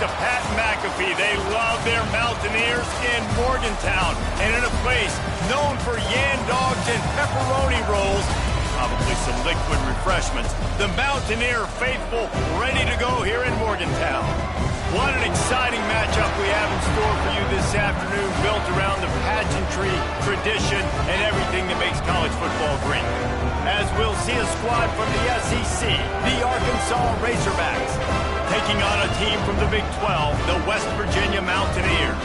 to Pat McAfee. They love their Mountaineers in Morgantown. And in a place known for yan dogs and pepperoni rolls, probably some liquid refreshments, the Mountaineer faithful ready to go here in Morgantown. What an exciting matchup we have in store for you this afternoon, built around the pageantry, tradition, and everything that makes college football great. As we'll see a squad from the SEC, the Arkansas Razorbacks, taking on a team from the Big 12, the West Virginia Mountaineers.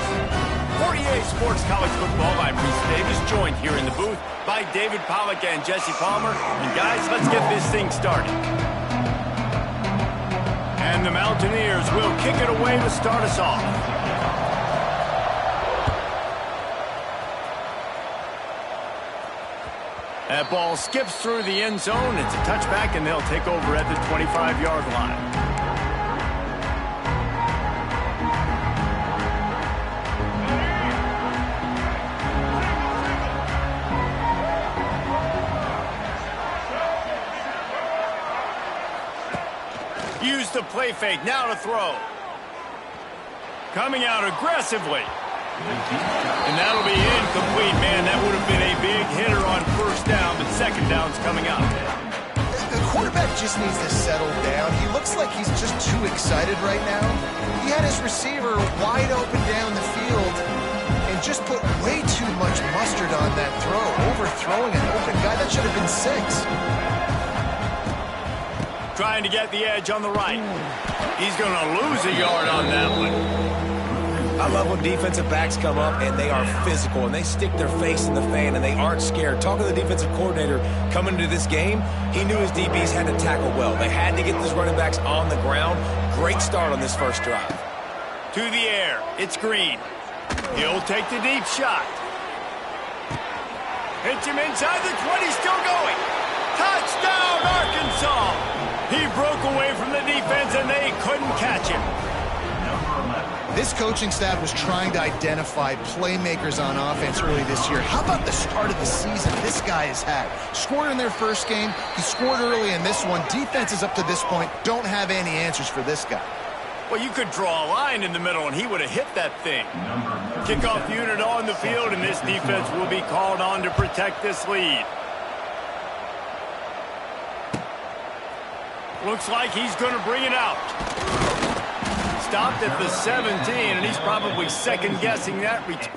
For EA Sports College Football, I'm Reese Davis, joined here in the booth by David Pollack and Jesse Palmer. And guys, let's get this thing started. And the Mountaineers will kick it away to start us off. That ball skips through the end zone. It's a touchback, and they'll take over at the 25-yard line. Use the play fake, now to throw. Coming out aggressively. And that'll be incomplete, man. That would have been a big hitter on first down, but second down's coming up. The quarterback just needs to settle down. He looks like he's just too excited right now. He had his receiver wide open down the field and just put way too much mustard on that throw, overthrowing an open guy. That should have been 6. Trying to get the edge on the right. He's going to lose a yard on that one. I love when defensive backs come up and they are physical and they stick their face in the fan and they aren't scared. Talking to the defensive coordinator coming into this game, he knew his DBs had to tackle well. They had to get those running backs on the ground. Great start on this first drive. To the air. It's Green. He'll take the deep shot. Hits him inside the 20, still going. Touchdown, Arkansas! He broke away from the defense, and they couldn't catch him. This coaching staff was trying to identify playmakers on offense early this year. How about the start of the season this guy has had? Scored in their first game. He scored early in this one. Defenses up to this point don't have any answers for this guy. Well, you could draw a line in the middle, and he would have hit that thing. Kickoff unit on the field, and this defense will be called on to protect this lead. Looks like he's going to bring it out. Stopped at the 17, and he's probably second-guessing that return.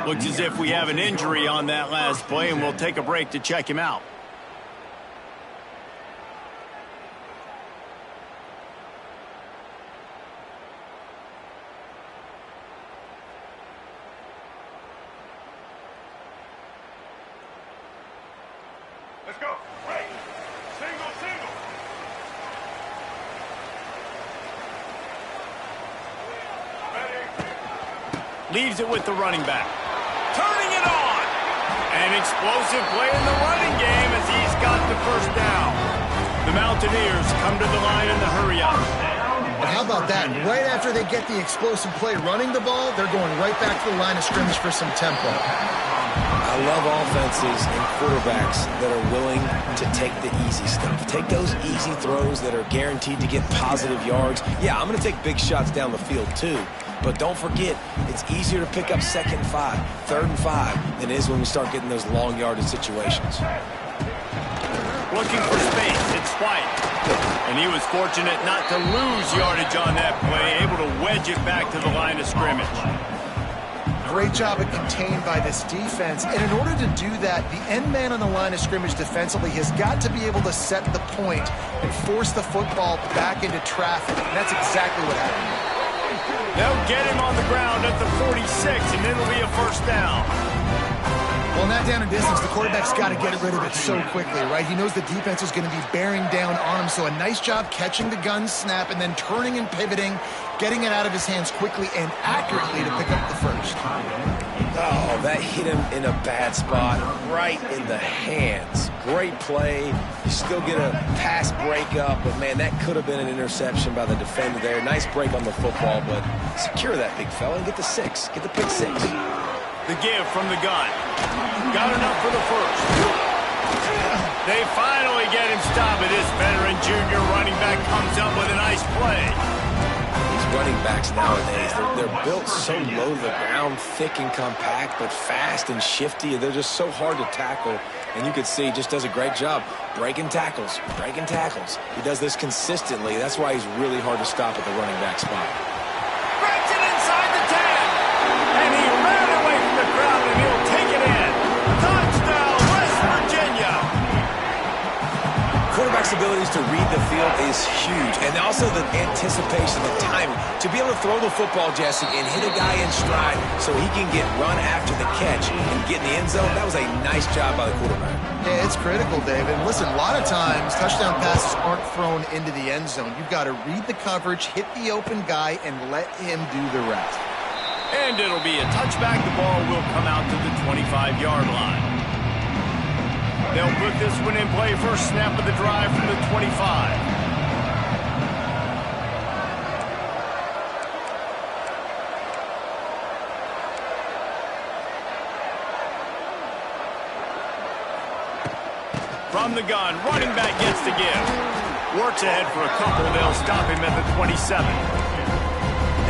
Looks as if we have an injury on that last play, and we'll take a break to check him out. Let's go. Right. Single, single. Leaves it with the running back. Turning it on. An explosive play in the running game as he's got the first down. The Mountaineers come to the line in the hurry up. But how about that? Right after they get the explosive play running the ball, they're going right back to the line of scrimmage for some tempo. I love offenses and quarterbacks that are willing to take the easy stuff. Take those easy throws that are guaranteed to get positive yards. Yeah, I'm going to take big shots down the field too. But don't forget, it's easier to pick up 2nd and 5, 3rd and 5 than it is when we start getting those long yardage situations. Looking for space, it's White. And he was fortunate not to lose yardage on that play, able to wedge it back to the line of scrimmage. great job of contained by this defense. And in order to do that, the end man on the line of scrimmage defensively has got to be able to set the point and force the football back into traffic. And that's exactly what happened. They'll get him on the ground at the 46, and it'll be a first down. Well, in that down and distance, the quarterback's got to get rid of it so quickly, right? He knows the defense is going to be bearing down on him, so a nice job catching the gun snap and then turning and pivoting, getting it out of his hands quickly and accurately to pick up the first. Oh, that hit him in a bad spot, right in the hands. Great play. You still get a pass breakup, but, man, that could have been an interception by the defender there. Nice break on the football, but secure that big fella and get the 6. Get the pick 6. The give from the gun. Got enough for the first. They finally get him stopped, but this veteran junior running back comes up with a nice play. These running backs nowadays, they're built so low to the ground, thick and compact, but fast and shifty. They're just so hard to tackle. And you can see he just does a great job breaking tackles, breaking tackles. He does this consistently. That's why he's really hard to stop at the running back spot. Breaks it inside the 10. And he ran away from the crowd, and he'll take it in. Touchdown, West Virginia. Quarterback's abilities to read the field is huge. And also the anticipation, the timing. To be able to throw the football, Jesse, and hit a guy in stride so he can get run after the catch and get in the end zone, that was a nice job by the quarterback. Yeah, it's critical, David. Listen, a lot of times touchdown passes aren't thrown into the end zone. You've got to read the coverage, hit the open guy, and let him do the rest. And it'll be a touchback. The ball will come out to the 25-yard line. They'll put this one in play. First snap of the drive from the 25. From the gun, running back gets the give. Works ahead for a couple. They'll stop him at the 27.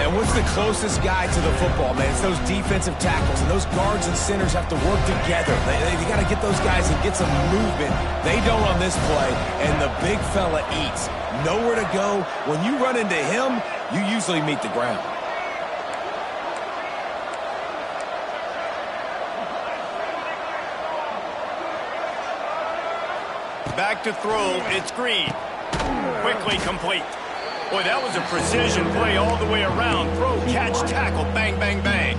And what's the closest guy to the football, man? It's those defensive tackles, and those guards and centers have to work together. They got to get those guys and get some movement. They don't on this play, and the big fella eats. Nowhere to go. When you run into him, you usually meet the ground. Back to throw, it's Green. Quickly complete. Boy, that was a precision play all the way around. Throw, catch, tackle, bang, bang, bang.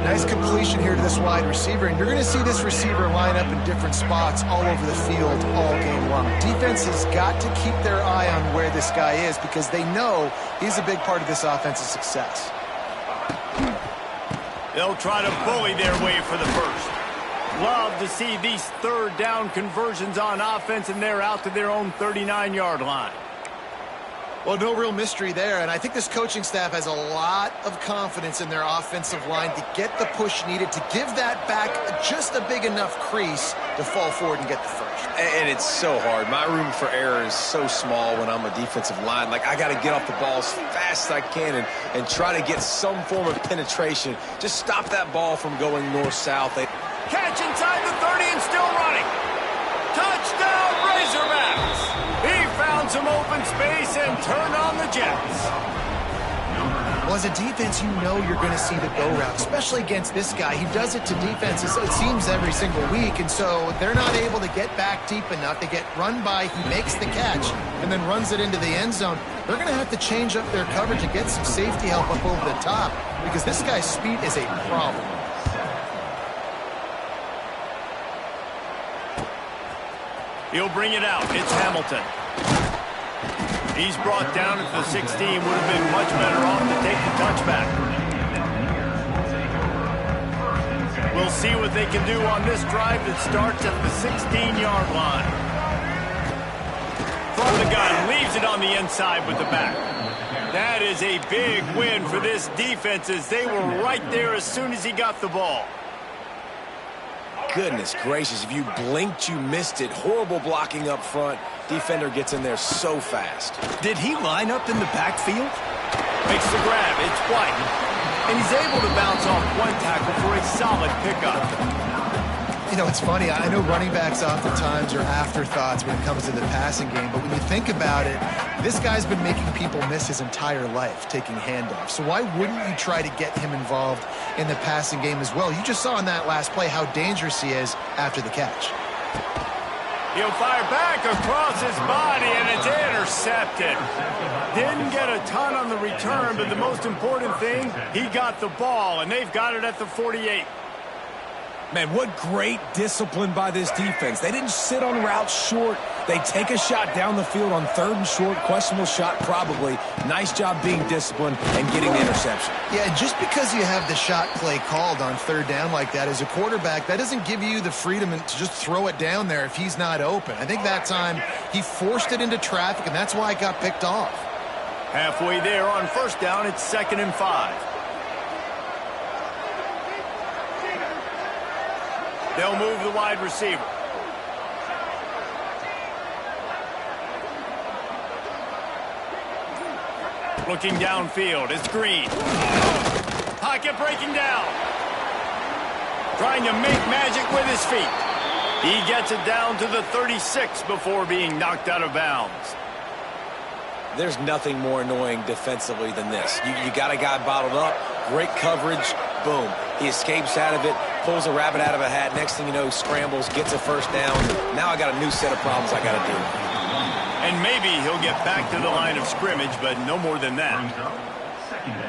Nice completion here to this wide receiver, and you're going to see this receiver line up in different spots all over the field all game long. Defense has got to keep their eye on where this guy is because they know he's a big part of this offensive success. They'll try to bully their way for the first. Love to see these third down conversions on offense, and they're out to their own 39-yard line. Well, no real mystery there, and I think this coaching staff has a lot of confidence in their offensive line to get the push needed to give that back just a big enough crease to fall forward and get the first. And it's so hard. My room for error is so small when I'm a defensive line. Like, I got to get off the ball as fast as I can and try to get some form of penetration. Just stop that ball from going north-south. Catch inside the 30 and still running. Touchdown, Razorbacks. He found some open space and turned on the Jets. Well, as a defense, you know you're going to see the go route, especially against this guy. He does it to defenses, it seems, every single week, and so they're not able to get back deep enough. They get run by, he makes the catch, and then runs it into the end zone. They're going to have to change up their coverage and get some safety help up over the top because this guy's speed is a problem. He'll bring it out. It's Hamilton. He's brought down at the 16. Would have been much better off to take the touchback. We'll see what they can do on this drive that starts at the 16-yard line. From the gun, leaves it on the inside with the back. That is a big win for this defense as they were right there as soon as he got the ball. Goodness gracious, if you blinked, you missed it. Horrible blocking up front. Defender gets in there so fast. Did he line up in the backfield? Makes the grab. It's White. And he's able to bounce off one tackle for a solid pickup. You know, it's funny. I know running backs oftentimes are afterthoughts when it comes to the passing game, but when you think about it, this guy's been making people miss his entire life taking handoffs. So why wouldn't you try to get him involved in the passing game as well? You just saw in that last play how dangerous he is after the catch. He'll fire back across his body, and it's intercepted. Didn't get a ton on the return, but the most important thing, he got the ball, and they've got it at the 48. Man, what great discipline by this defense. They didn't sit on routes short. They take a shot down the field on 3rd and short. Questionable shot, probably. Nice job being disciplined and getting the interception. Yeah, just because you have the shot play called on 3rd down like that as a quarterback, that doesn't give you the freedom to just throw it down there if he's not open. I think that time he forced it into traffic, and that's why it got picked off. Halfway there on 1st down, it's 2nd and 5. They'll move the wide receiver. Looking downfield, it's Green. Pocket breaking down. Trying to make magic with his feet. He gets it down to the 36 before being knocked out of bounds. There's nothing more annoying defensively than this. You got a guy bottled up, great coverage, boom. He escapes out of it, pulls a rabbit out of a hat. Next thing you know, scrambles, gets a 1st down. Now I got a new set of problems I got to deal with. And maybe he'll get back to the line of scrimmage, but no more than that.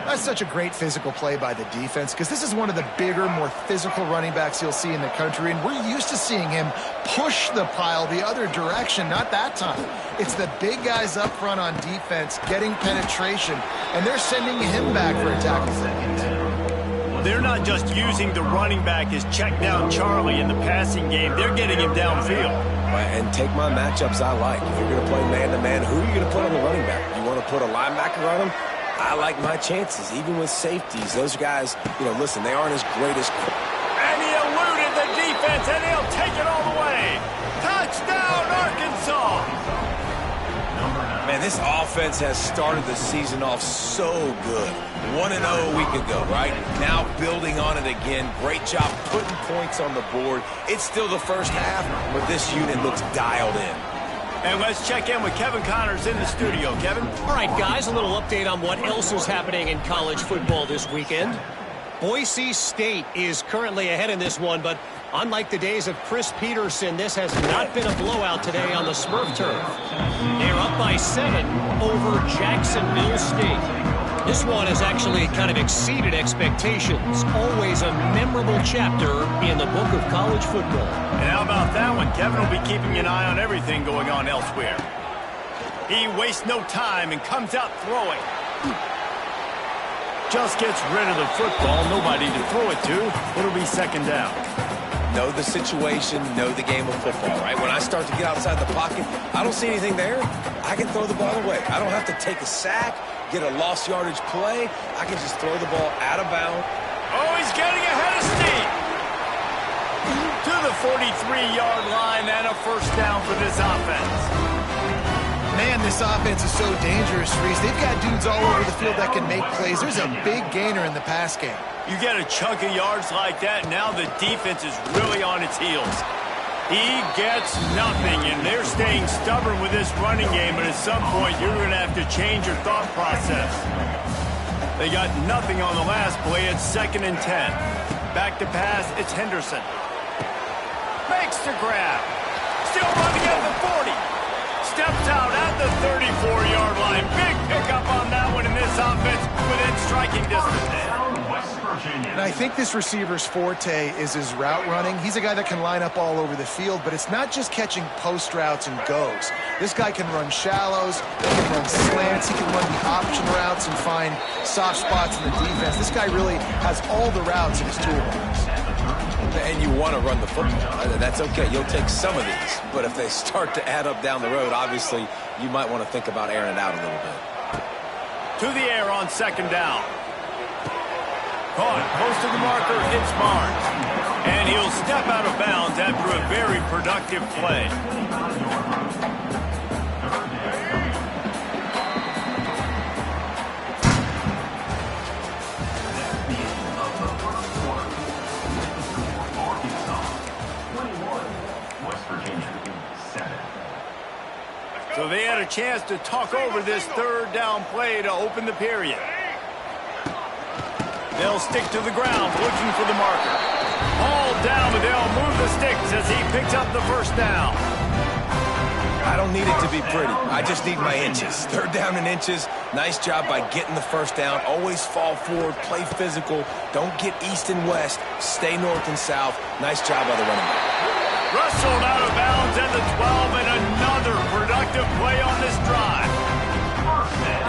That's such a great physical play by the defense because this is one of the bigger, more physical running backs you'll see in the country, and we're used to seeing him push the pile the other direction. Not that time. It's the big guys up front on defense getting penetration, and they're sending him back for a tackle. They're not just using the running back as check down Charlie in the passing game. They're getting him downfield. And take my matchups I like. If you're going to play man-to-man, who are you going to put on the running back? You want to put a linebacker on him? I like my chances, even with safeties. Those guys, you know, listen, they aren't as great as... And he eluded the defense, and he'll take it all the way. Touchdown, Arkansas! Man, this offense has started the season off so good. 1-0 a week ago, right? Now building on it again. Great job putting points on the board. It's still the first half, but this unit looks dialed in. And let's check in with Kevin Connors in the studio. Kevin? All right, guys, a little update on what else is happening in college football this weekend. Boise State is currently ahead in this one, but unlike the days of Chris Peterson, this has not been a blowout today on the Smurf turf. They're up by 7 over Jacksonville State. This one has actually kind of exceeded expectations. Always a memorable chapter in the book of college football. And how about that one? Kevin will be keeping an eye on everything going on elsewhere. He wastes no time and comes out throwing. Just gets rid of the football. Nobody to throw it to. It'll be 2nd down. Know the situation, know the game of football, right? When I start to get outside the pocket, I don't see anything there. I can throw the ball away. I don't have to take a sack, get a lost yardage play. I can just throw the ball out of bounds. Oh, he's getting ahead of steam. To the 43-yard line and a 1st down for this offense. Man, this offense is so dangerous, Reese. They've got dudes all over the field that can make plays. There's a big gainer in the pass game. You get a chunk of yards like that, now the defense is really on its heels. He gets nothing, and they're staying stubborn with this running game, but at some point you're going to have to change your thought process. They got nothing on the last play. It's 2nd and 10. Back to pass, it's Henderson. Makes the grab. Still running at the 40. Steps out at the 34-yard line. Big pickup on that one in this offense within striking distance. And I think this receiver's forte is his route running. He's a guy that can line up all over the field, but it's not just catching post routes and goes. This guy can run shallows, he can run slants, he can run the option routes and find soft spots in the defense. This guy really has all the routes in his toolbox. And you want to run the football. That's okay. You'll take some of these. But if they start to add up down the road, obviously, you might want to think about airing it out a little bit. To the air on 2nd down. Caught close to the marker, it's Barnes. And he'll step out of bounds after a very productive play. a chance to talk over this third down play to open the period. They'll stick to the ground, looking for the marker. All down, but they'll move the sticks as he picks up the first down. I don't need it to be pretty. I just need my inches. Third down and inches. Nice job by getting the first down. Always fall forward, play physical. Don't get east and west. Stay north and south. Nice job by the running back. Wrestled out of bounds at the 12, and another productive play on this drive.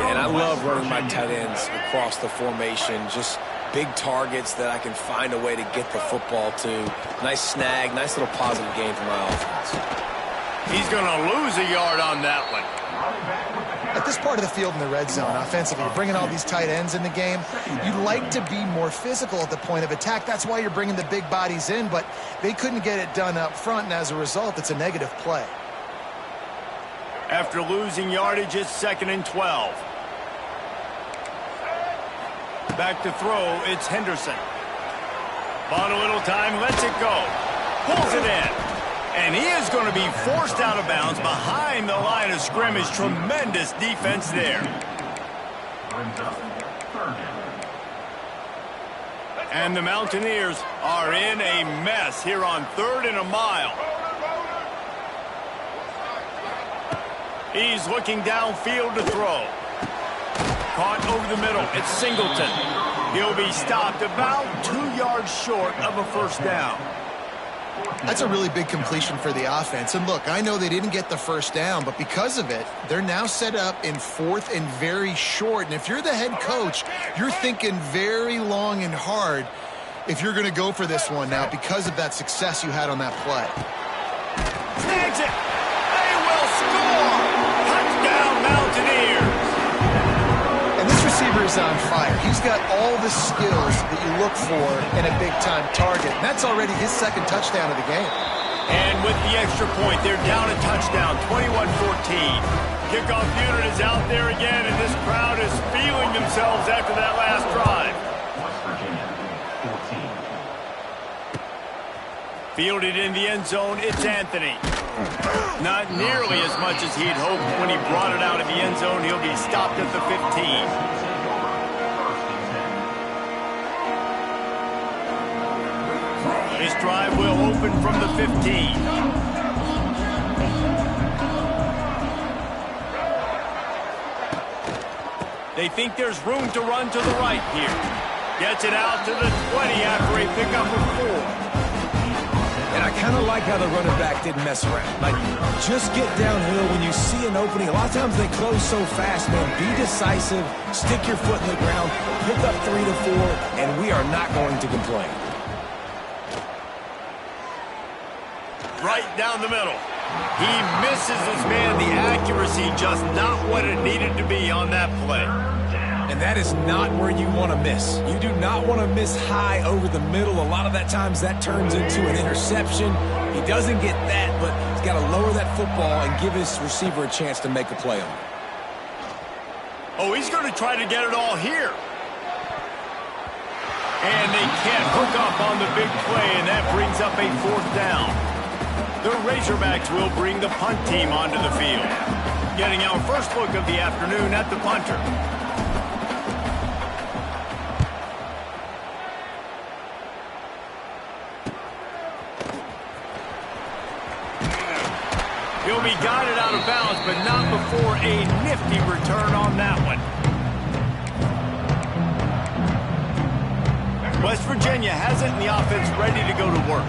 And I love running my tight ends across the formation. Just big targets that I can find a way to get the football to. Nice snag, nice little positive gain for my offense. He's going to lose a yard on that one. At this part of the field in the red zone, offensively, you're bringing all these tight ends in the game. You'd like to be more physical at the point of attack. That's why you're bringing the big bodies in, but they couldn't get it done up front, and as a result, it's a negative play. After losing yardage, it's 2nd and 12. Back to throw, it's Henderson. Bought a little time, lets it go. Pulls it in. And he is going to be forced out of bounds behind the line of scrimmage. Tremendous defense there. And the Mountaineers are in a mess here on 3rd and a mile. He's looking downfield to throw. Caught over the middle. It's Singleton. He'll be stopped about 2 yards short of a first down. That's a really big completion for the offense. And look, I know they didn't get the first down, but because of it, they're now set up in 4th and very short. And if you're the head coach, you're thinking very long and hard if you're going to go for this one now because of that success you had on that play. Snags it. They will score. Touchdown, Mountaineers. And this receiver is on fire. He's got all the skills that you look for in a big-time target. And that's already his 2nd touchdown of the game. And with the extra point, they're down a touchdown, 21-14. Kickoff unit is out there again, and this crowd is feeling themselves after that last drive. Fielded in the end zone, it's Anthony. Not nearly as much as he'd hoped when he brought it out of the end zone. He'll be stopped at the 15. This drive will open from the 15. They think there's room to run to the right here. Gets it out to the 20 after a pickup of 4. And I kind of like how the running back didn't mess around. Like, just get downhill when you see an opening. A lot of times they close so fast, man. Be decisive, stick your foot in the ground, pick up 3 to 4, and we are not going to complain. Right down the middle. He misses his man. The accuracy just not what it needed to be on that play. And that is not where you want to miss. You do not want to miss high over the middle. A lot of that times that turns into an interception. He doesn't get that, but he's got to lower that football and give his receiver a chance to make a play on it. Oh, he's going to try to get it all here. And they can't hook up on the big play, and that brings up a 4th down. The Razorbacks will bring the punt team onto the field. Getting our first look of the afternoon at the punter. He'll be guided out of bounds, but not before a nifty return on that one. West Virginia has it in the offense ready to go to work.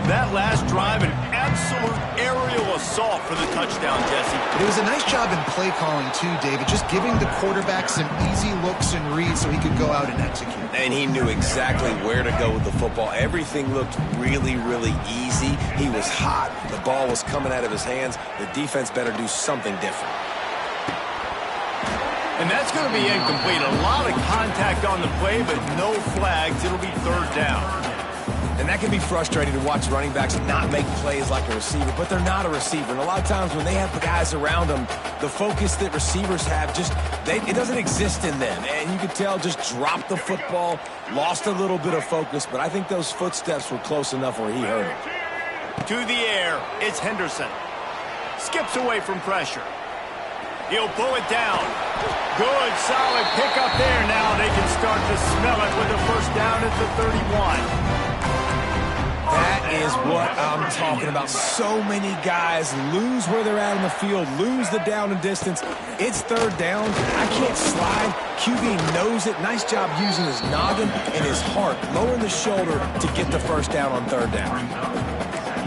That last drive, an absolute aerial assault for the touchdown, Jesse. It was a nice job in play calling, too, David, just giving the quarterback some easy looks and reads so he could go out and execute. And he knew exactly where to go with the football. Everything looked really, really easy. He was hot. The ball was coming out of his hands. The defense better do something different. And that's going to be incomplete. A lot of contact on the play, but no flags. It'll be 3rd down. And that can be frustrating to watch running backs not make plays like a receiver, but they're not a receiver. And a lot of times when they have the guys around them, the focus that receivers have it doesn't exist in them. And you could tell just dropped the football, lost a little bit of focus, but I think those footsteps were close enough where he heard it. To the air, it's Henderson. Skips away from pressure. He'll pull it down. Good, solid pickup there. Now they can start to smell it with a first down at the 31. That is what I'm talking about. So many guys lose where they're at in the field, lose the down and distance. It's third down. I can't slide. QB knows it. Nice job using his noggin and his heart, lowering the shoulder to get the first down on third down.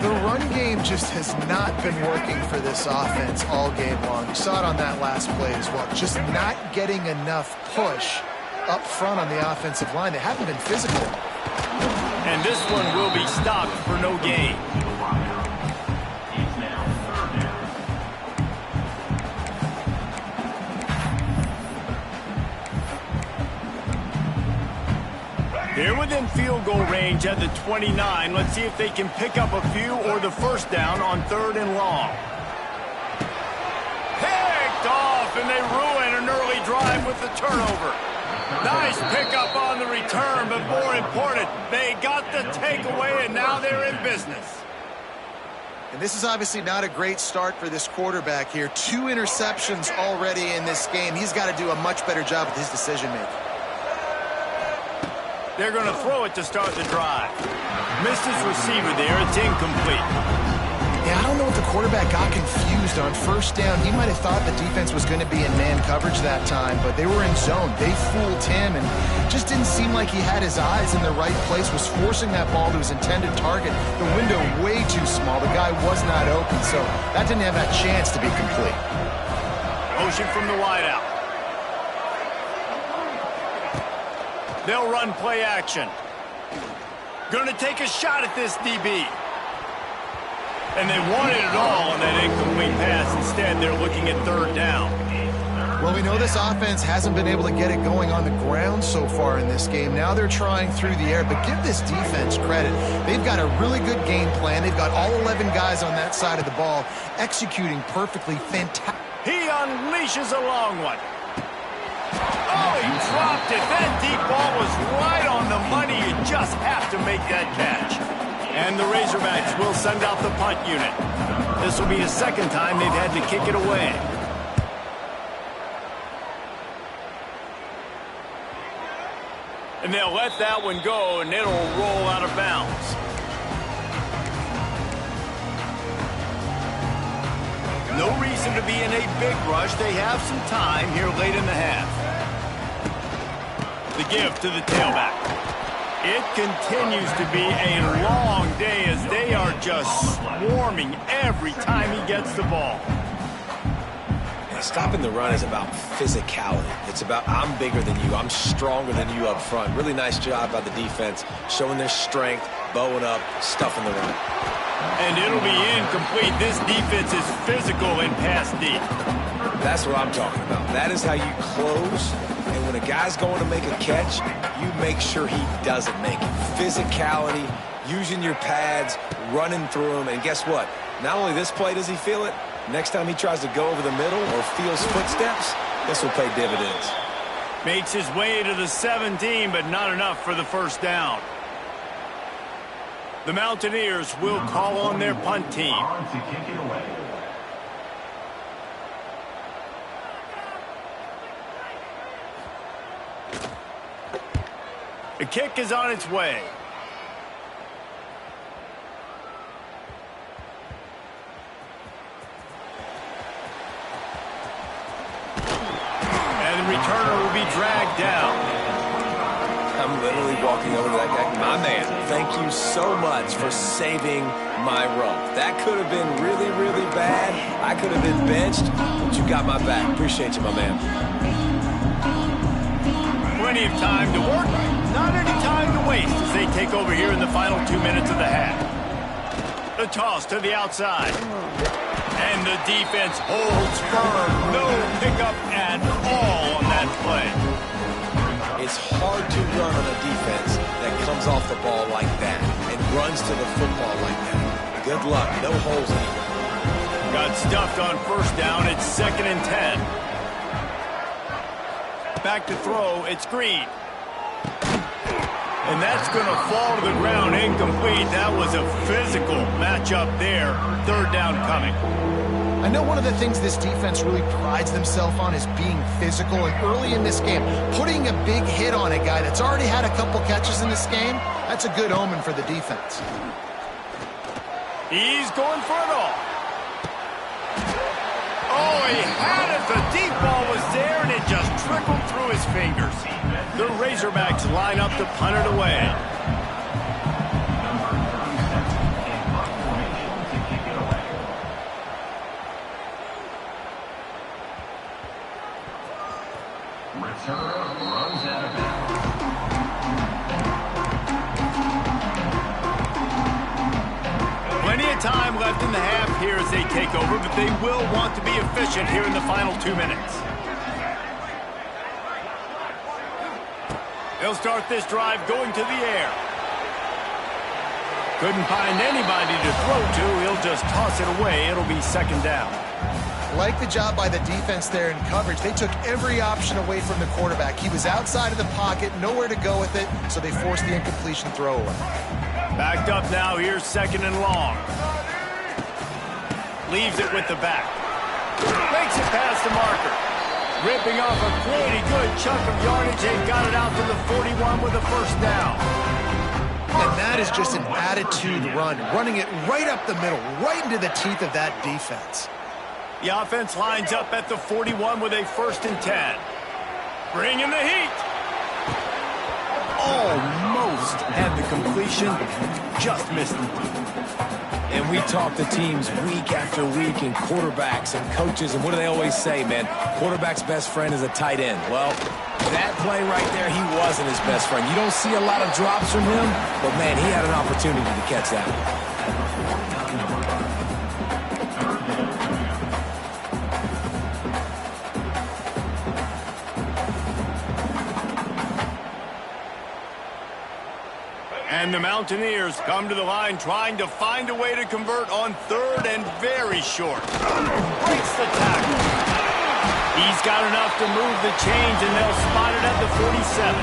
The run game just has not been working for this offense all game long. You saw it on that last play as well. Just not getting enough push up front on the offensive line. They haven't been physical. And this one will be stopped for no gain. They're within field goal range at the 29. Let's see if they can pick up a few or the first down on third and long. Picked off, and they ruin an early drive with the turnover. Nice pickup on the return, but more important, they got the takeaway, and now they're in business. And this is obviously not a great start for this quarterback here. 2 interceptions already in this game. He's got to do a much better job with his decision-making. They're going to throw it to start the drive. Missed his receiver there. It's incomplete. Yeah, I don't know if the quarterback got confused on first down. He might have thought the defense was going to be in man coverage that time, but they were in zone. They fooled him and just didn't seem like he had his eyes in the right place, was forcing that ball to his intended target. The window way too small. The guy was not open, so that didn't have that chance to be complete. Motion from the wideout. They'll run play action. Going to take a shot at this DB. And they wanted it all on that incomplete pass. Instead, they're looking at third down. Well, we know this offense hasn't been able to get it going on the ground so far in this game. Now they're trying through the air, but give this defense credit. They've got a really good game plan. They've got all 11 guys on that side of the ball executing perfectly. Fantastic. He unleashes a long one. Oh, he dropped it. That deep ball was right on the money. You just have to make that catch. And the Razorbacks will send out the punt unit. This will be the second time they've had to kick it away. And they'll let that one go, and it'll roll out of bounds. No reason to be in a big rush. They have some time here late in the half. The give to the tailback. It continues to be a long day as they are just swarming every time he gets the ball. Stopping the run is about physicality. It's about I'm bigger than you. I'm stronger than you up front. Really nice job by the defense, showing their strength, bowing up, stuffing the run. And it'll be incomplete. This defense is physical and pass deep. That's what I'm talking about. That is how you close. And when a guy's going to make a catch, you make sure he doesn't make it. Physicality, using your pads, running through them. And guess what? Not only this play does he feel it, next time he tries to go over the middle or feels footsteps, this will pay dividends. Makes his way to the 17, but not enough for the first down. The Mountaineers will call on their punt team. The kick is on its way. And the returner will be dragged down. I'm literally walking over to that guy. My man, thank you so much for saving my rump. That could have been really, really bad. I could have been benched, but you got my back. Appreciate you, my man. Plenty of time to work. Not any time to waste as they take over here in the final 2 minutes of the half. The toss to the outside. And the defense holds firm. No pickup at all on that play. It's hard to run on a defense that comes off the ball like that and runs to the football like that. Good luck. No holes anywhere. Got stuffed on first down. It's 2nd and 10. Back to throw. It's Green. And that's going to fall to the ground incomplete. That was a physical matchup there. Third down coming. I know one of the things this defense really prides themselves on is being physical, and early in this game, putting a big hit on a guy that's already had a couple catches in this game, that's a good omen for the defense. He's going for it all. Oh, he had it. The deep ball was there, and it just trickled through his fingers. The Razorbacks line up to punt it away. Runs out of bounds. Plenty of time left in the half here as they take over, but they will want to be efficient here in the final 2 minutes. They'll start this drive going to the air. Couldn't find anybody to throw to. He'll just toss it away. It'll be second down. Like the job by the defense there in coverage. They took every option away from the quarterback. He was outside of the pocket, nowhere to go with it, so they forced the incompletion throwaway. Backed up now, here's second and long. Leaves it with the back. Makes it past the marker. Ripping off a pretty good chunk of yardage. They got it out to the 41 with a first down. And that is just an attitude run, running it right up the middle, right into the teeth of that defense. The offense lines up at the 41 with a 1st and 10. Bringing the heat. Almost had the completion. Just missed it. And we talk to teams week after week, and quarterbacks and coaches, and what do they always say, man? Quarterback's best friend is a tight end. Well, that play right there, he wasn't his best friend. You don't see a lot of drops from him, but, man, he had an opportunity to catch that one. And the Mountaineers come to the line trying to find a way to convert on 3rd and very short. Breaks the tackle. He's got enough to move the chains, and they'll spot it at the 47.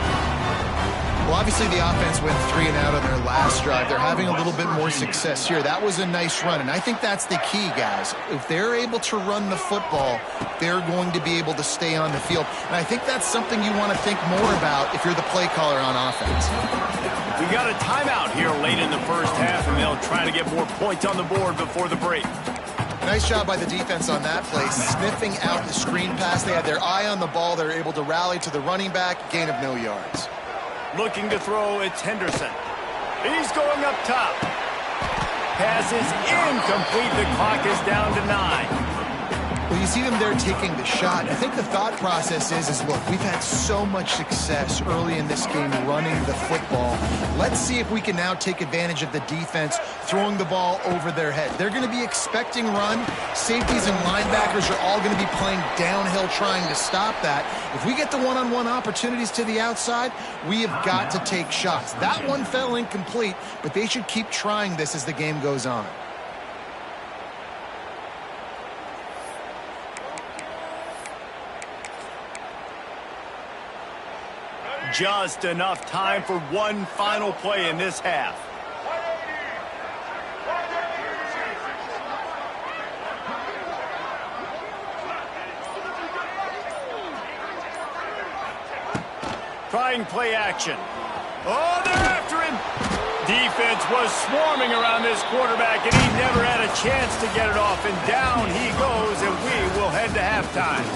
Well, obviously the offense went 3 and out on their last drive. They're having a little bit more success here. That was a nice run, and I think that's the key, guys. If they're able to run the football, they're going to be able to stay on the field. And I think that's something you want to think more about if you're the play caller on offense. We got a timeout here late in the first half, and they'll try to get more points on the board before the break. Nice job by the defense on that play, sniffing out the screen pass. They had their eye on the ball. They were able to rally to the running back, gain of no yards. Looking to throw, it's Henderson. He's going up top. Pass is incomplete. The clock is down to 9. Well, you see them there taking the shot. I think the thought process is look, we've had so much success early in this game running the football. Let's see if we can now take advantage of the defense throwing the ball over their head. They're going to be expecting run. Safeties and linebackers are all going to be playing downhill trying to stop that. If we get the one-on-one opportunities to the outside, we have got to take shots. That one fell incomplete, but they should keep trying this as the game goes on. Just enough time for one final play in this half. Trying play action. Oh, they're after him. Defense was swarming around this quarterback, and he never had a chance to get it off. And down he goes, and we will head to halftime.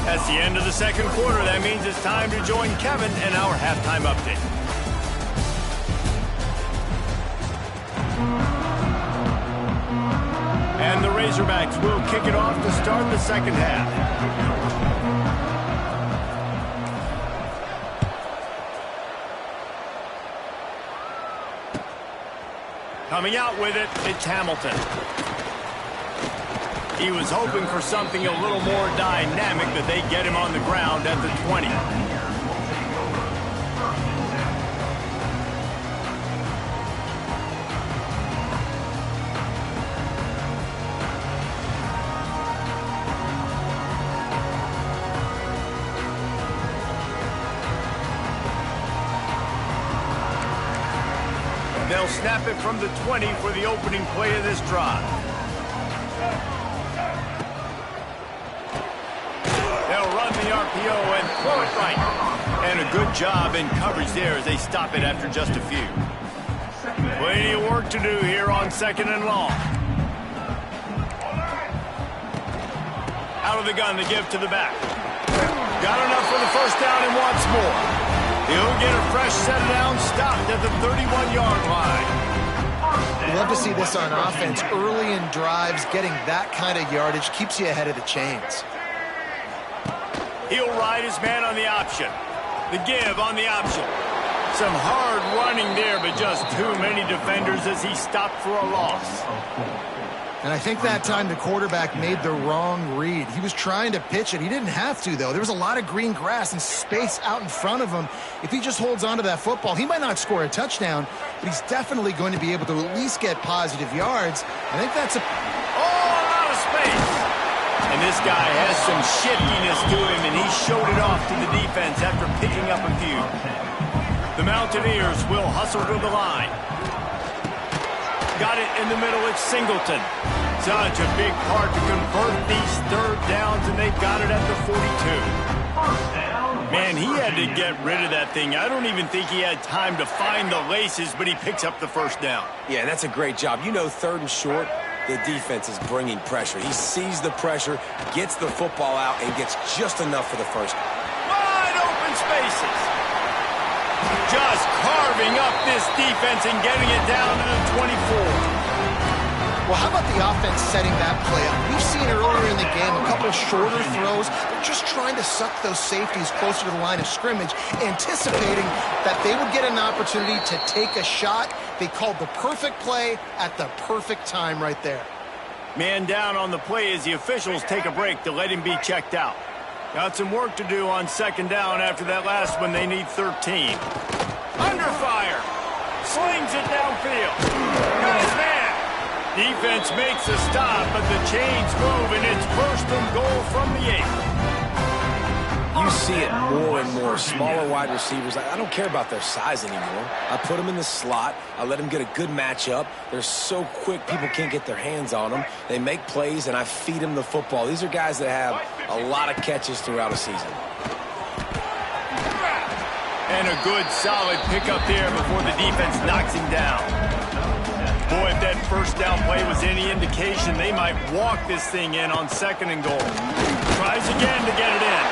That's the end of the second quarter. That means it's time to join Kevin and our halftime update. And the Razorbacks will kick it off to start the second half. Coming out with it, it's Hamilton. He was hoping for something a little more dynamic, that they get him on the ground at the 20. They'll snap it from the 20 for the opening play of this drive. the RPO and throw it right. And a good job in coverage there as they stop it after just a few. Plenty of work to do here on 2nd and long. Out of the gun, the give to the back. Got enough for the first down and wants more. He'll get a fresh set down, stopped at the 31-yard line. You love to see this on offense. Early in drives, getting that kind of yardage keeps you ahead of the chains. He'll ride his man on the option. The give on the option. Some hard running there, but just too many defenders as he stopped for a loss. And I think that time the quarterback made the wrong read. He was trying to pitch it. He didn't have to, though. There was a lot of green grass and space out in front of him. If he just holds on to that football, he might not score a touchdown, but he's definitely going to be able to at least get positive yards. I think that's a lot of space. And this guy has some shiftiness to him, and he showed it off to the defense after picking up a few. The Mountaineers will hustle to the line. Got it in the middle. It's Singleton. Such a big part to convert these third downs, and they've got it at the 42. Man, he had to get rid of that thing. I don't even think he had time to find the laces, but he picks up the first down. Yeah, that's a great job. You know, 3rd and short, the defense is bringing pressure. He sees the pressure, gets the football out, and gets just enough for the first. Wide open spaces. Just carving up this defense and getting it down to the 24. Well, how about the offense setting that play up? We've seen earlier in the game a couple shorter throws. They're just trying to suck those safeties closer to the line of scrimmage, anticipating that they would get an opportunity to take a shot. They called the perfect play at the perfect time right there. Man down on the play as the officials take a break to let him be checked out. Got some work to do on 2nd down after that last one. They need 13. Under fire. Slings it downfield. Got his man. Defense makes a stop, but the chains move, and it's 1st and goal from the 8. You see it more and more. Smaller wide receivers. I don't care about their size anymore. I put them in the slot. I let them get a good matchup. They're so quick, people can't get their hands on them. They make plays, and I feed them the football. These are guys that have a lot of catches throughout a season. And a good, solid pickup there before the defense knocks him down. Boy, if that first down play was any indication, they might walk this thing in on 2nd and goal. Tries again to get it in.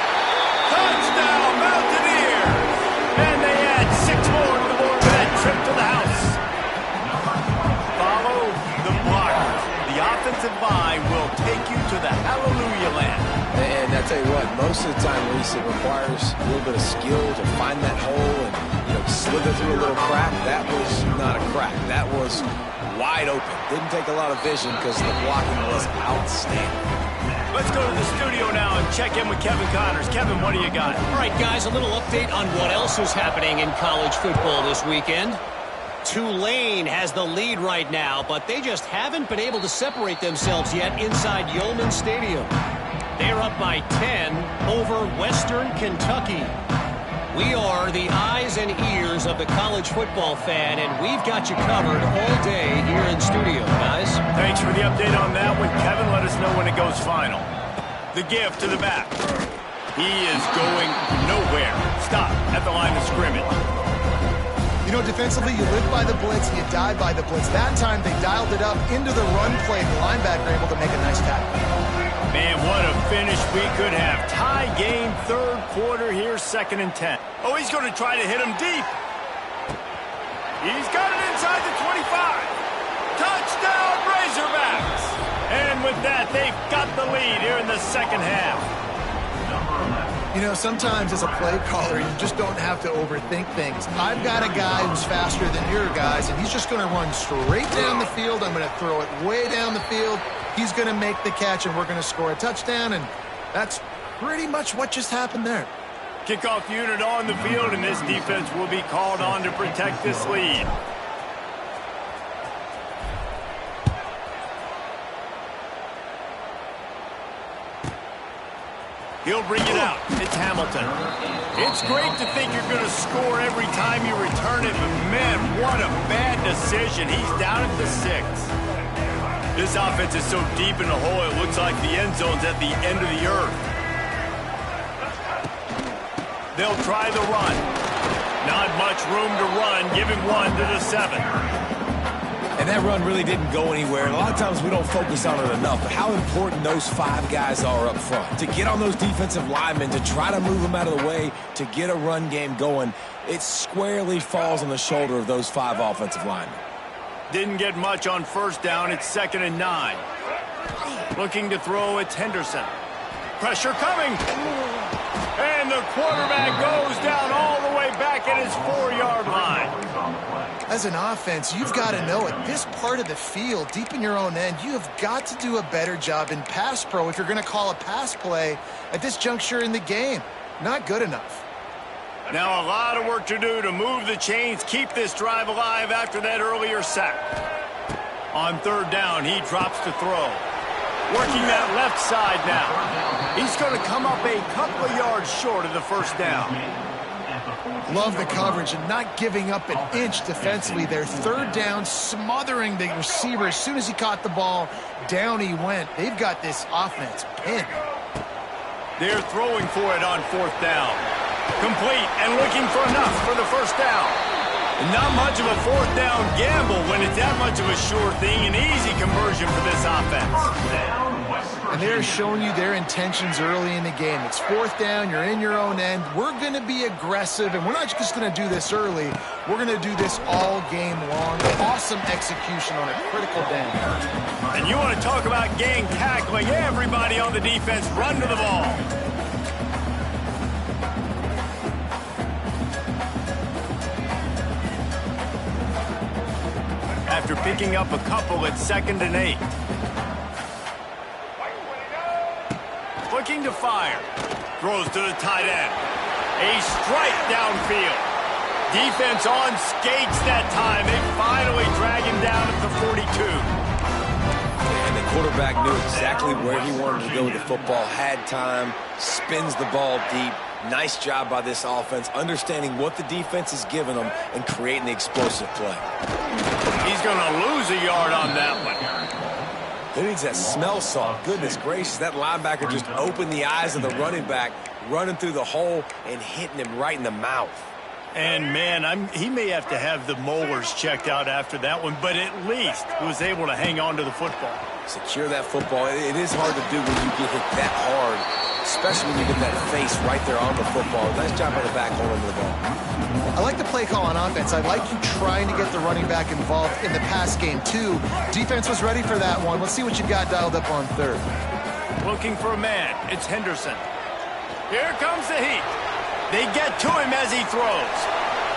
Touchdown, Mountaineers! And they add 6 more to the board with that trip to the house. Follow the blockers. The offensive line will take you to the hallelujah land. And I tell you what, most of the time, Reese, it requires a little bit of skill to find that hole and, slither through a little crack. That was not a crack. That was wide open. Didn't take a lot of vision because the blocking was outstanding. Let's go to the studio now and check in with Kevin Connors. Kevin, what do you got? All right, guys, a little update on what else is happening in college football this weekend. Tulane has the lead right now, but they just haven't been able to separate themselves yet inside Yeoman Stadium. They're up by 10 over Western Kentucky. We are the eyes and ears of the college football fan, and we've got you covered all day here in studio, guys. Thanks for the update on that one, Kevin. Let us know when it goes final. The give to the back. He is going nowhere. Stop at the line of scrimmage. You know, defensively, you live by the blitz and you die by the blitz. That time, they dialed it up into the run play. The linebacker able to make a nice tackle. Man, what a finish we could have. Tie game, 3rd quarter here, 2nd and 10. Oh, he's going to try to hit him deep. He's got it inside the 25. Touchdown, Razorbacks. And with that, they've got the lead here in the 2nd half. You know, sometimes as a play caller, you just don't have to overthink things. I've got a guy who's faster than your guys, and he's just going to run straight down the field. I'm going to throw it way down the field. He's going to make the catch, and we're going to score a touchdown, and that's pretty much what just happened there. Kickoff unit on the field, and this defense will be called on to protect this lead. He'll bring it out. It's Hamilton. It's great to think you're going to score every time you return it, but man, what a bad decision. He's down at the 6. This offense is so deep in the hole, it looks like the end zone's at the end of the earth. They'll try the run. Not much room to run, giving one to the 7. And that run really didn't go anywhere. And a lot of times we don't focus on it enough. But how important those 5 guys are up front. To get on those defensive linemen, to try to move them out of the way, to get a run game going, it squarely falls on the shoulder of those 5 offensive linemen. Didn't get much on first down. It's 2nd and 9. Looking to throw, it's Henderson. Pressure coming. And the quarterback goes down all the way back at his 4-yard line. As an offense, you've got to know at this part of the field, deep in your own end, you have got to do a better job in pass pro if you're going to call a pass play at this juncture in the game. Not good enough. Now a lot of work to do to move the chains, keep this drive alive after that earlier sack. On 3rd down, he drops to throw. Working that left side now. He's going to come up a couple of yards short of the first down. Love the coverage and not giving up an inch defensively there. 3rd down, smothering the receiver. As soon as he caught the ball, down he went. They've got this offense pinned. They're throwing for it on 4th down. Complete and looking for enough for the first down. Not much of a 4th down gamble when it's that much of a sure thing. An easy conversion for this offense. And they're showing you their intentions early in the game. It's 4th down. You're in your own end. We're going to be aggressive, and we're not just going to do this early. We're going to do this all game long. Awesome execution on a critical down. And you want to talk about gang tackling. Everybody on the defense run to the ball. After picking up a couple, it's 2nd and 8. Looking to fire. Throws to the tight end. A strike downfield. Defense on skates that time. They finally drag him down at the 42. And the quarterback knew exactly where he wanted to go with the football. Had time. Spins the ball deep. Nice job by this offense, understanding what the defense is giving them and creating the explosive play. He's going to lose a yard on that one. Who needs that smell salt? Goodness gracious, that linebacker just opened the eyes of the running back, running through the hole and hitting him right in the mouth. And, man, he may have to have the molars checked out after that one, but at least he was able to hang on to the football. Secure that football. It is hard to do when you get hit that hard, especially when you get that face right there on the football. Nice job by the back holding the ball. I like the play call on offense. I like you trying to get the running back involved in the pass game, too. Defense was ready for that one. Let's see what you got dialed up on 3rd. Looking for a man. It's Henderson. Here comes the heat. They get to him as he throws.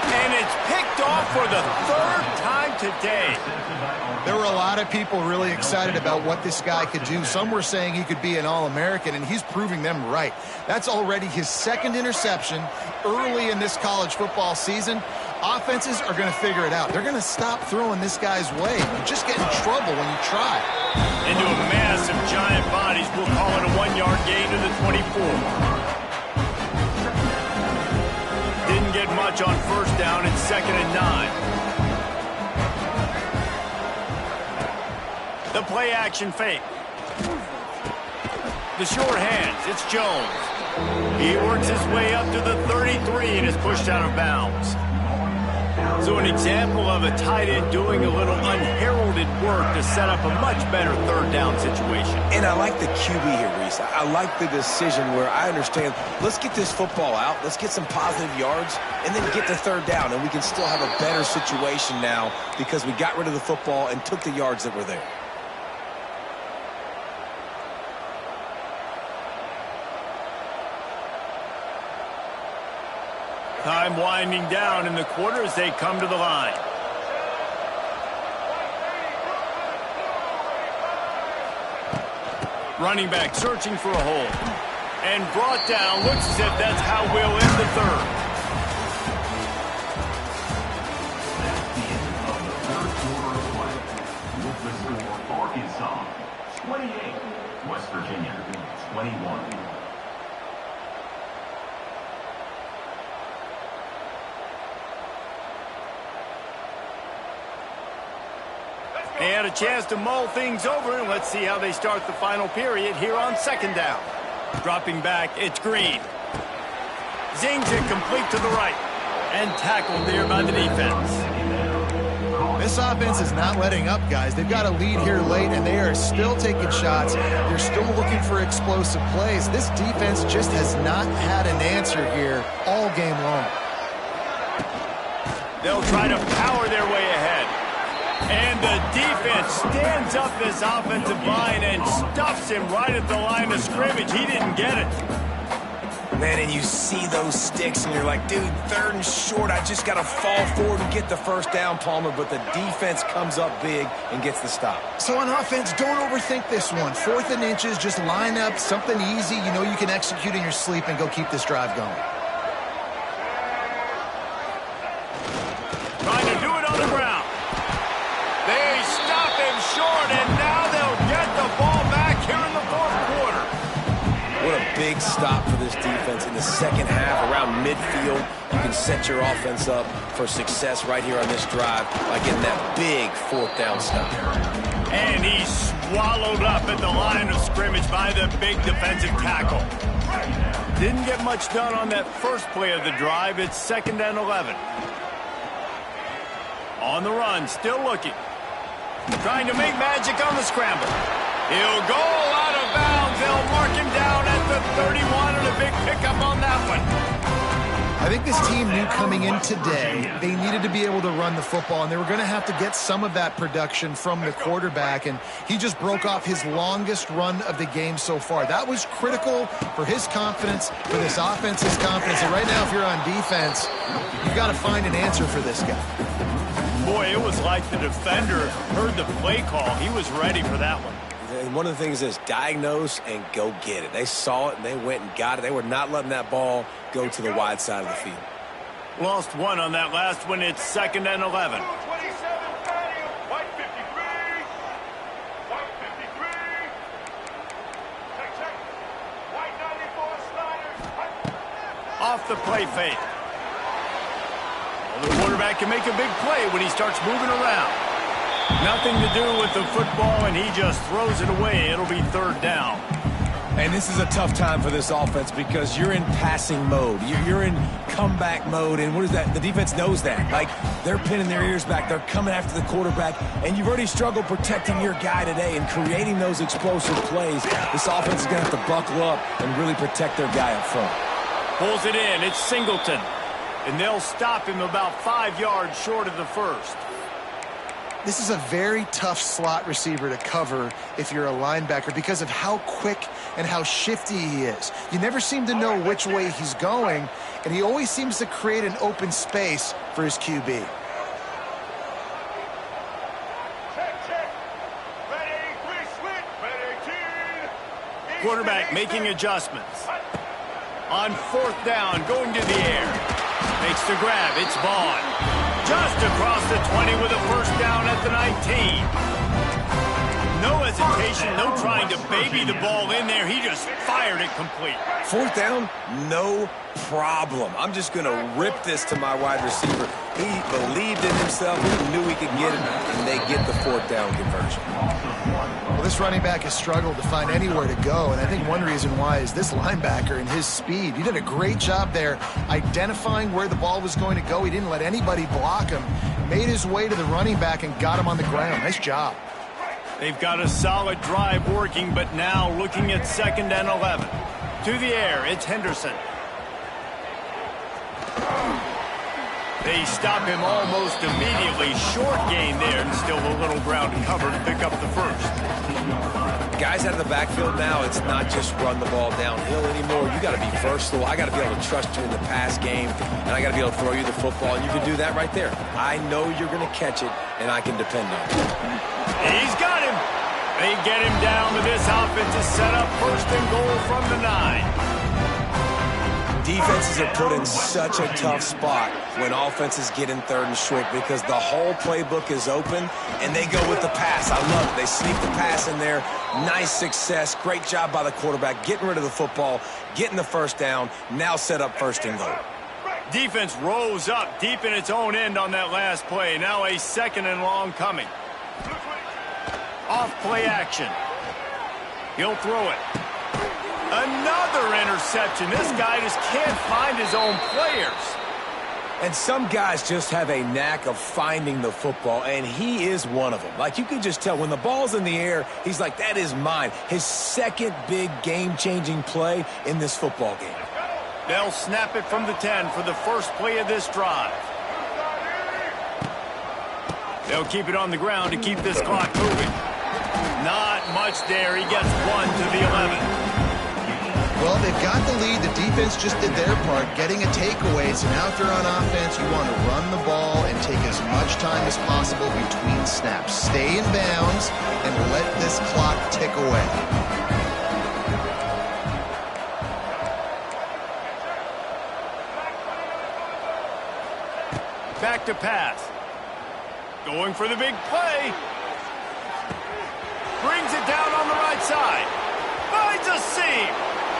And it's picked off for the 3rd time today. There were a lot of people really excited about what this guy could do. Some were saying he could be an All-American, and he's proving them right. That's already his 2nd interception early in this college football season. Offenses are going to figure it out. They're going to stop throwing this guy's way. You just get in trouble when you try. Into a mass of giant bodies. We'll call it a 1-yard gain to the 24. Didn't get much on first down. It's 2nd and 9. The play action fake. The short hands. It's Jones. He works his way up to the 33 and is pushed out of bounds. So an example of a tight end doing a little unheralded work to set up a much better 3rd down situation. And I like the QB here, Reese. I like the decision where I understand, let's get this football out, let's get some positive yards, and then get to 3rd down, and we can still have a better situation now because we got rid of the football and took the yards that were there. Time winding down in the quarter as they come to the line. Running back searching for a hole. And brought down. Looks as if that's how we'll end the 3rd. With the score, Arkansas 28, West Virginia 21. They had a chance to mull things over, and let's see how they start the final period here on 2nd down. Dropping back, it's Green. Zings it complete to the right. And tackled there by the defense. This offense is not letting up, guys. They've got a lead here late, and they are still taking shots. They're still looking for explosive plays. This defense just has not had an answer here all game long. They'll try to power their way ahead. And the defense stands up this offensive line and stuffs him right at the line of scrimmage. He didn't get it. Man, and you see those sticks, and you're like, dude, 3rd and short. I just got to fall forward and get the first down, Palmer. But the defense comes up big and gets the stop. So on offense, don't overthink this one. 4th and inches, just line up something easy you know you can execute in your sleep and go keep this drive going. Trying to do it on the ground. They stop him short, and now they'll get the ball back here in the 4th quarter. What a big stop for this defense in the second half around midfield. You can set your offense up for success right here on this drive by getting that big 4th down stop. And he's swallowed up at the line of scrimmage by the big defensive tackle. Didn't get much done on that first play of the drive. It's 2nd and 11. On the run, still looking. Trying to make magic on the scramble. He'll go out of bounds. They'll mark him down at the 31, and a big pickup on that one. I think this team knew coming in today they needed to be able to run the football, and they were going to have to get some of that production from the quarterback, and he just broke off his longest run of the game so far. That was critical for his confidence, for this offense's confidence, and right now if you're on defense, you've got to find an answer for this guy. Boy, it was like the defender heard the play call. He was ready for that one. And one of the things is diagnose and go get it. They saw it, and they went and got it. They were not letting that ball go to the wide side of the field. Lost one on that last one. It's 2nd and 11. Off the play fake. The quarterback can make a big play when he starts moving around. Nothing to do with the football, and he just throws it away. It'll be 3rd down. And this is a tough time for this offense because you're in passing mode. You're in comeback mode, and what is that? The defense knows that. Like, they're pinning their ears back. They're coming after the quarterback, and you've already struggled protecting your guy today and creating those explosive plays. This offense is going to have to buckle up and really protect their guy up front. Pulls it in. It's Singleton. And they'll stop him about 5 yards short of the first. This is a very tough slot receiver to cover if you're a linebacker because of how quick and how shifty he is. You never seem to know which way he's going, and he always seems to create an open space for his QB. Quarterback making adjustments. On 4th down, going to the air. Makes the grab. It's Vaughn. Just across the 20 with a first down at the 19. No hesitation, no trying to baby the ball in there. He just fired it complete. 4th down, no problem. I'm just going to rip this to my wide receiver. He believed in himself. He knew he could get it, and they get the 4th down conversion. Well, this running back has struggled to find anywhere to go, and I think one reason why is this linebacker and his speed. He did a great job there identifying where the ball was going to go. He didn't let anybody block him. Made his way to the running back and got him on the ground. Nice job. They've got a solid drive working, but now looking at 2nd and 11. To the air, it's Henderson. They stop him almost immediately. Short gain there, and still a little ground to cover to pick up the first. Guys out of the backfield now, it's not just run the ball downhill anymore. You got to be versatile. I got to be able to trust you in the pass game, and I got to be able to throw you the football, and you can do that right there. I know you're going to catch it, and I can depend on it. He's got him. They get him down to this offense is set up 1st and goal from the 9. Defenses are put in such a tough spot when offenses get in 3rd and short because the whole playbook is open, and they go with the pass. I love it. They sneak the pass in there. Nice success. Great job by the quarterback getting rid of the football, getting the first down, now set up 1st and goal. Defense rose up deep in its own end on that last play. Now a 2nd and long coming. Off play action. He'll throw it. Another interception. This guy just can't find his own players. And some guys just have a knack of finding the football, and he is one of them. Like, you can just tell when the ball's in the air, he's like, that is mine. His second big game-changing play in this football game. They'll snap it from the 10 for the first play of this drive. They'll keep it on the ground to keep this clock moving. Not much there. He gets 1 to the 11. Well, they've got the lead. The defense just did their part, getting a takeaway. So now if they're on offense, you want to run the ball and take as much time as possible between snaps. Stay in bounds and let this clock tick away. Back to pass. Going for the big play. Brings it down on the right side. Finds a seam.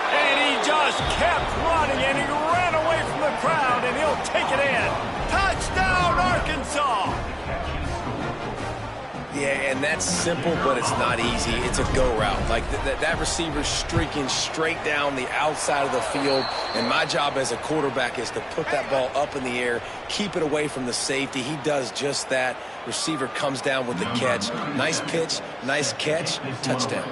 And he just kept running, and he ran away from the crowd, and he'll take it in. Touchdown, Arkansas! Yeah, and that's simple, but it's not easy. It's a go route. Like, that receiver's streaking straight down the outside of the field, and my job as a quarterback is to put that ball up in the air, keep it away from the safety. He does just that. Receiver comes down with the catch. Nice pitch, nice catch, touchdown.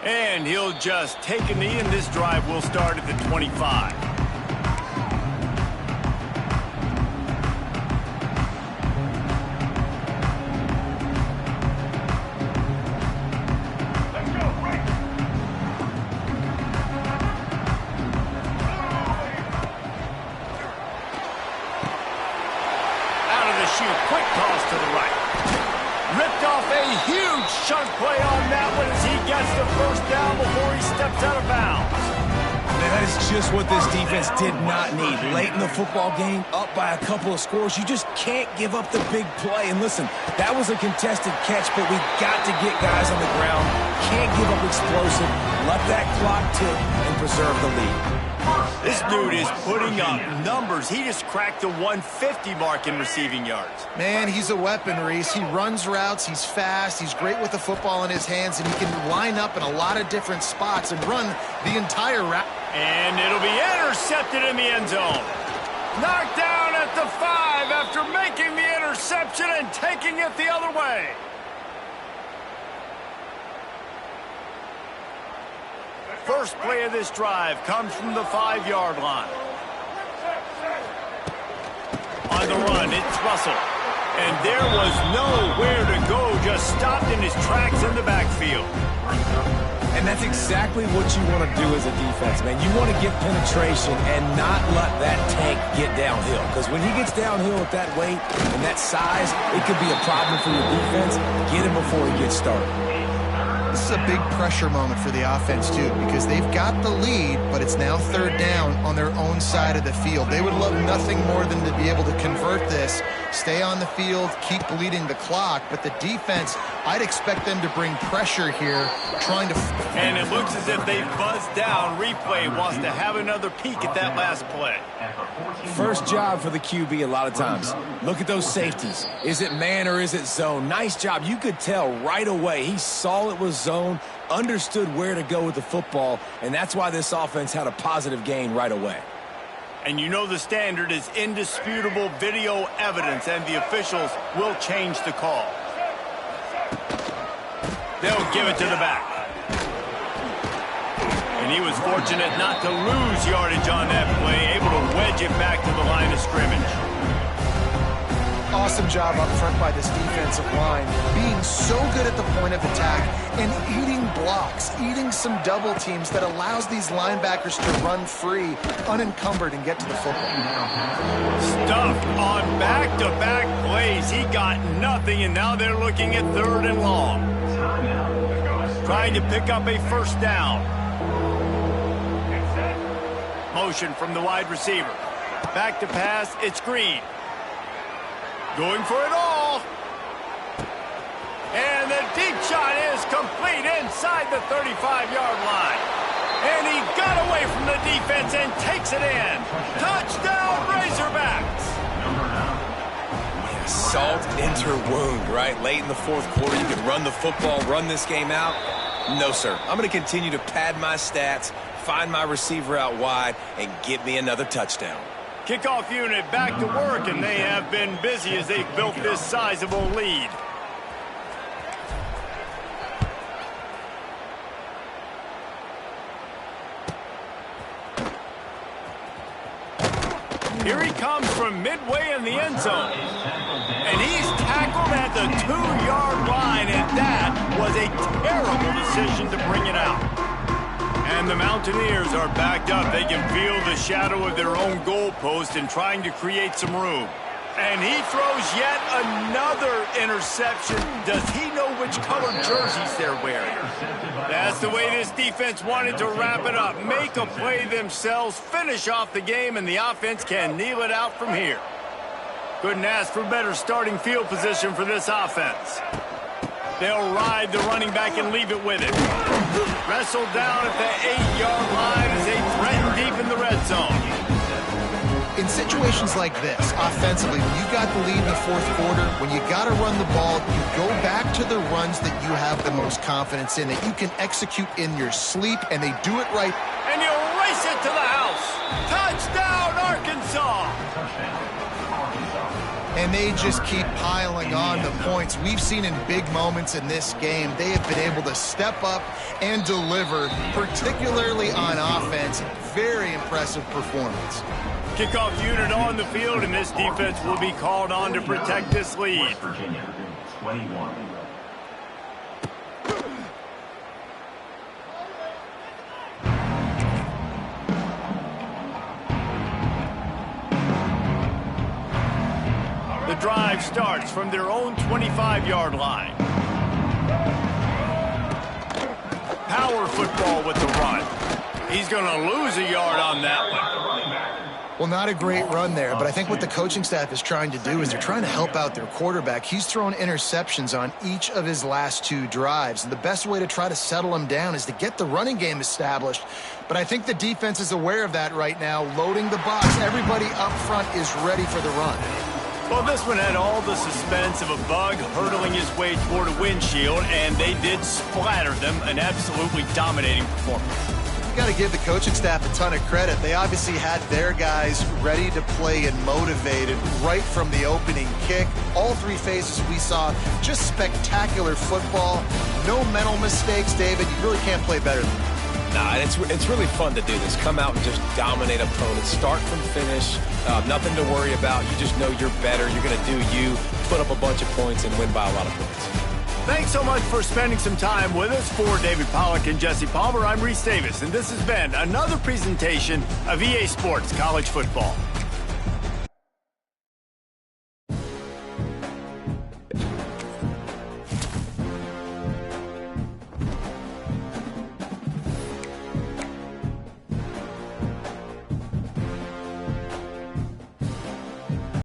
And he'll just take a knee, and this drive will start at the 25. Out of the chute, quick toss to the right. Ripped off a huge chunk play on that one as he gets the first down before he steps out of bounds. Man, that is just what this defense did not need. Late in the football game, up by a couple of scores, you just can't give up the big play. And listen, that was a contested catch, but we got to get guys on the ground. Can't give up explosive. Let that clock tick and preserve the lead. This dude is putting up numbers. He just cracked the 150 mark in receiving yards. Man, he's a weapon, Reese. He runs routes, he's fast, he's great with the football in his hands, and he can line up in a lot of different spots and run the entire route. And it'll be intercepted in the end zone. Knocked down at the 5 after making the interception and taking it the other way. First play of this drive comes from the 5-yard line. On the run, it's Russell. And there was nowhere to go, just stopped in his tracks in the backfield. And that's exactly what you want to do as a defense, man. You want to get penetration and not let that tank get downhill. Because when he gets downhill at that weight and that size, it could be a problem for your defense. Get him before he gets started. This is a big pressure moment for the offense, too, because they've got the lead, but it's now third down on their own side of the field. They would love nothing more than to be able to convert this, stay on the field, keep bleeding the clock, but the defense, I'd expect them to bring pressure here, trying to... And it looks as if they buzzed down. Replay wants to have another peek at that last play. First job for the QB a lot of times. Look at those safeties. Is it man or is it zone? Nice job. You could tell right away. He saw it was zone, understood where to go with the football, and that's why this offense had a positive gain right away. And you know the standard is indisputable video evidence, and the officials will change the call. They'll give it to the back. And he was fortunate not to lose yardage on that play, able to wedge it back to the line of scrimmage. Awesome job up front by this defensive line, being so good at the point of attack and eating blocks, eating some double teams that allows these linebackers to run free, unencumbered, and get to the football. Stuffed on back-to-back plays. He got nothing, and now they're looking at 3rd and long. Trying to pick up a first down. Motion from the wide receiver. Back to pass, it's Green. Going for it all. And the deep shot is complete inside the 35-yard line. And he got away from the defense and takes it in. Touchdown, Razorbacks. salt enter wound, right? Late in the fourth quarter, you can run the football, run this game out. No, sir. I'm going to continue to pad my stats, find my receiver out wide, and get me another touchdown. Kickoff unit back to work, and they have been busy as they've built this sizable lead. Here he comes from midway in the end zone. And he's tackled at the 2-yard line, and that was a terrible decision to bring it out. And the Mountaineers are backed up. They can feel the shadow of their own goalpost and trying to create some room. And he throws yet another interception. Does he know which colored jerseys they're wearing? That's the way this defense wanted to wrap it up. Make a play themselves, finish off the game, and the offense can kneel it out from here. Couldn't ask for better starting field position for this offense. They'll ride the running back and leave it with it. Wrestled down at the 8-yard line as they threaten deep in the red zone. In situations like this, offensively, when you got the lead in the fourth quarter, when you got to run the ball, you go back to the runs that you have the most confidence in, that you can execute in your sleep, and they do it right. And you race it to the house. Touchdown, Arkansas! And they just keep piling on the points. We've seen in big moments in this game, they have been able to step up and deliver, particularly on offense. Very impressive performance. Kickoff unit on the field, and this defense will be called on to protect this lead. West Virginia, 21. The drive starts from their own 25-yard line. Power football with the run. He's going to lose a yard on that one. Well, not a great run there, but I think what the coaching staff is trying to do is they're trying to help out their quarterback. He's thrown interceptions on each of his last 2 drives, and the best way to try to settle him down is to get the running game established. But I think the defense is aware of that right now, loading the box. Everybody up front is ready for the run. Well, this one had all the suspense of a bug hurtling his way toward a windshield, and they did splatter them, an absolutely dominating performance. Got to give the coaching staff a ton of credit. They obviously had their guys ready to play and motivated right from the opening kick. All 3 phases we saw, just spectacular football. No mental mistakes, David. You really can't play better than that. Nah, it's really fun to do this. Come out and just dominate opponents. Start from finish. Nothing to worry about. You just know you're better. You're going to do you, put up a bunch of points, and win by a lot of points. Thanks so much for spending some time with us. For David Pollack and Jesse Palmer, I'm Reese Davis, and this has been another presentation of EA Sports College Football.